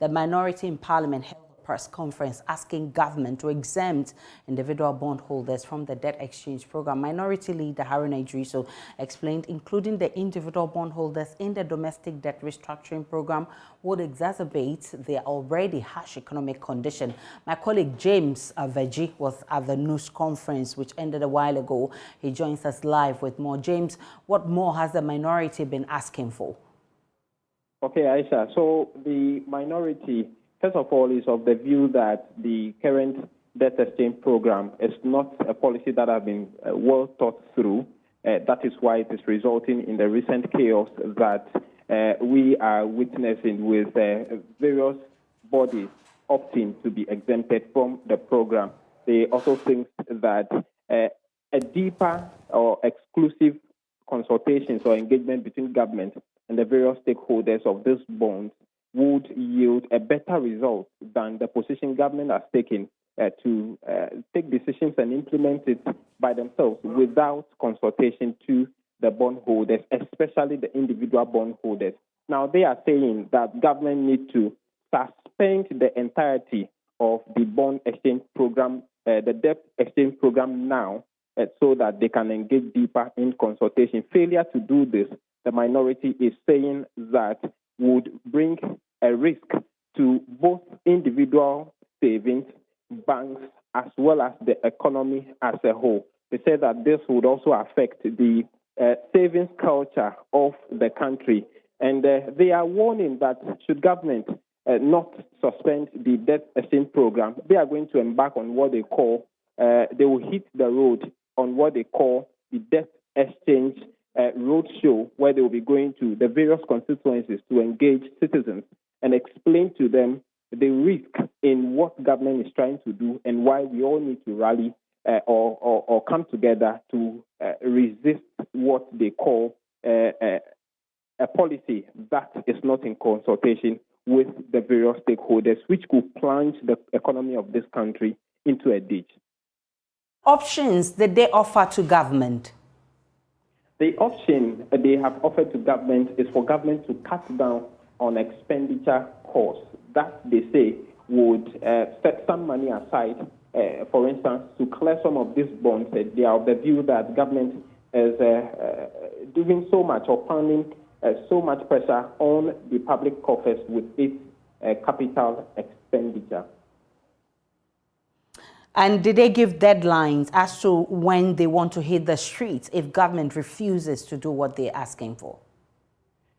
The minority in Parliament held a press conference asking government to exempt individual bondholders from the debt exchange program. Minority leader Haruna Idriso explained including the individual bondholders in the domestic debt restructuring program would exacerbate their already harsh economic condition. My colleague James Aveji was at the news conference which ended a while ago. He joins us live with more. James, what more has the minority been asking for? Okay, Aisha. So the minority, first of all, is of the view that the current debt exchange program is not a policy that has been well thought through. That is why it is resulting in the recent chaos that we are witnessing with various bodies opting to be exempted from the program. They also think that a deeper or exclusive consultations or engagement between government and the various stakeholders of this bond would yield a better result than the position government has taken to take decisions and implement it by themselves without consultation to the bondholders, especially the individual bondholders. Now, they are saying that government needs to suspend the entirety of the bond exchange program, the debt exchange program now, so that they can engage deeper in consultation. Failure to do this, the minority is saying that would bring a risk to both individual savings, banks, as well as the economy as a whole. They say that this would also affect the savings culture of the country. And they are warning that should government not suspend the debt exchange program, they are going to embark on what they call, they will hit the road on what they call the debt exchange roadshow, where they will be going to the various constituencies to engage citizens and explain to them the risk in what government is trying to do and why we all need to rally or come together to resist what they call a policy that is not in consultation with the various stakeholders, which could plunge the economy of this country into a ditch. Options that they offer to government? The option they have offered to government is for government to cut down on expenditure costs. That, they say, would set some money aside, for instance, to clear some of these bonds. They are of the view that government is doing so much or pounding so much pressure on the public coffers with its capital expenditure. And did they give deadlines as to when they want to hit the streets if government refuses to do what they're asking for?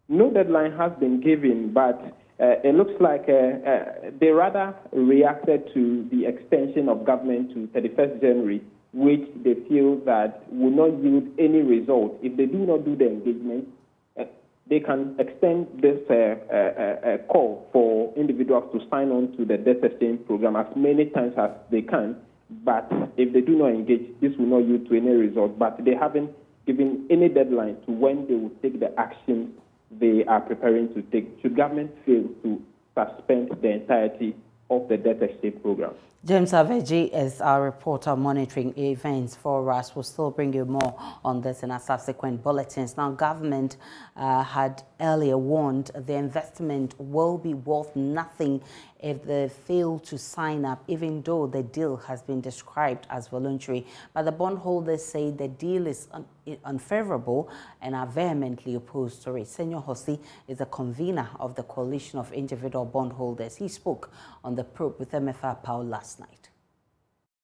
No deadline has been given, but it looks like they rather reacted to the extension of government to 31st January, which they feel that will not yield any result. If they do not do the engagement, they can extend this call for individuals to sign on to the debt exchange program as many times as they can. But if they do not engage, this will not yield to any result. But they haven't given any deadline to when they will take the action they are preparing to take should government fail to suspend the entirety of the debt exchange program. James Aveji is our reporter monitoring events for us. We'll still bring you more on this in our subsequent bulletins. Now, government had earlier warned the investment will be worth nothing if they fail to sign up, even though the deal has been described as voluntary. But the bondholders say the deal is unfavorable and are vehemently opposed to it. Senor Hossi is the convener of the Coalition of Individual Bondholders. He spoke on the probe with MFR Paul last night.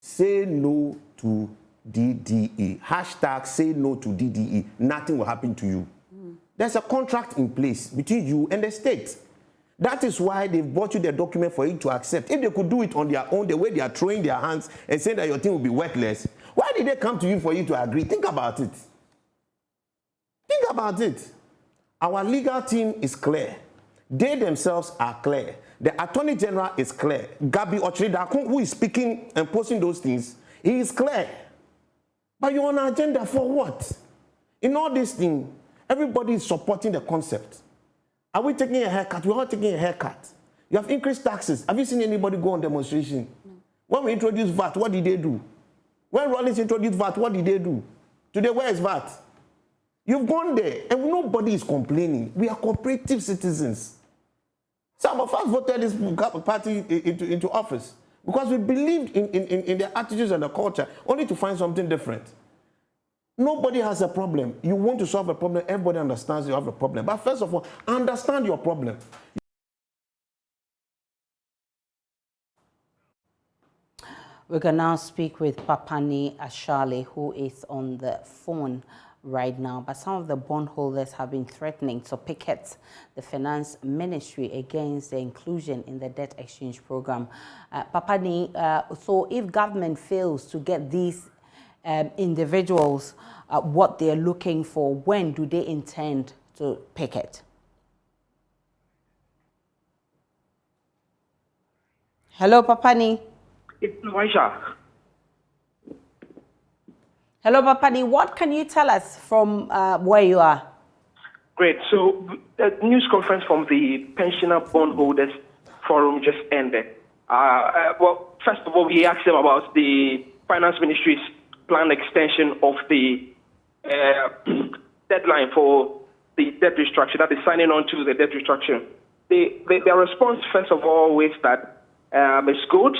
Say no to DDE. Hashtag say no to DDE. Nothing will happen to you. There's a contract in place between you and the state. That is why they've brought you the document for you to accept. If they could do it on their own, the way they are throwing their hands and saying that your thing will be worthless, why did they come to you for you to agree? Think about it. Think about it. Our legal team is clear. They themselves are clear. The Attorney General is clear. gov't, who is speaking and posting those things, he is clear. But you're on an agenda for what? In all these things, everybody is supporting the concept. Are we taking a haircut? We're all taking a haircut. You have increased taxes. Have you seen anybody go on demonstration? No. When we introduced VAT, what did they do? When Rollins introduced VAT, what did they do? Today, where is VAT? You've gone there, and nobody is complaining. We are cooperative citizens. Some of us voted this party into office because we believed in their attitudes and the culture, only to find something different. Nobody has a problem. You want to solve a problem, everybody understands you have a problem. But first of all, understand your problem. We can now speak with Papan Ashale, who is on the phone right now. But some of the bondholders have been threatening to picket the finance ministry against the inclusion in the debt exchange program. Papan, so if government fails to get these individuals what they're looking for, when do they intend to picket? Hello, Papan. Hello, Papan. What can you tell us from where you are? Great. So the news conference from the Pensioner Bondholders Forum just ended. Well, first of all, we asked them about the Finance Ministry's planned extension of the deadline for the debt restructure, that is signing on to the debt restructure. Their response, first of all, was that it's good,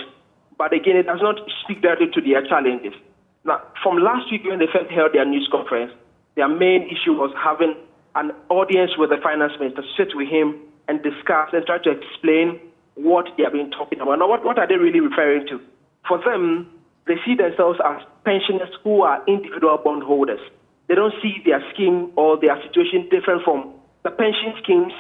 but again, it does not speak directly to their challenges. Now, from last week when they first held their news conference, their main issue was having an audience with the finance minister, sit with him and discuss and try to explain what they have been talking about. Now, what are they really referring to? For them, they see themselves as pensioners who are individual bondholders. They don't see their scheme or their situation different from the pension schemes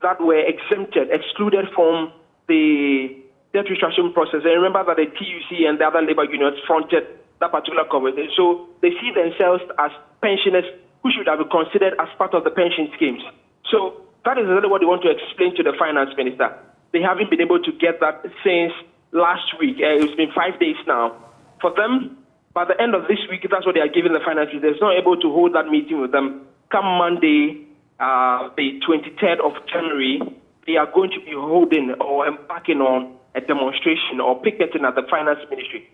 that were excluded from the debt restructuring process. And remember that the TUC and the other labor unions fronted that particular conversation. So they see themselves as pensioners who should have been considered as part of the pension schemes. So that is really what they want to explain to the finance minister. They haven't been able to get that since last week. It's been 5 days now. For them, by the end of this week, that's what they are giving the finance minister. They're not able to hold that meeting with them. Come Monday, the 23rd of January, they are going to be holding or embarking on a demonstration or picketing at the finance ministry.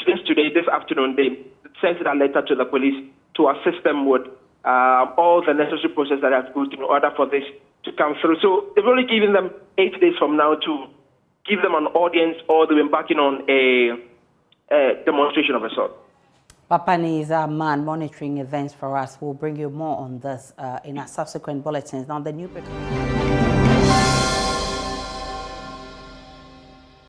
Just today, this afternoon, they sent a letter to the police to assist them with all the necessary process that have to go through in order for this to come through. So they've only given them 8 days from now to give them an audience, or they're embarking on a demonstration of a sort. Papan is a man monitoring events for us. We'll bring you more on this in our subsequent bulletins. Now, the new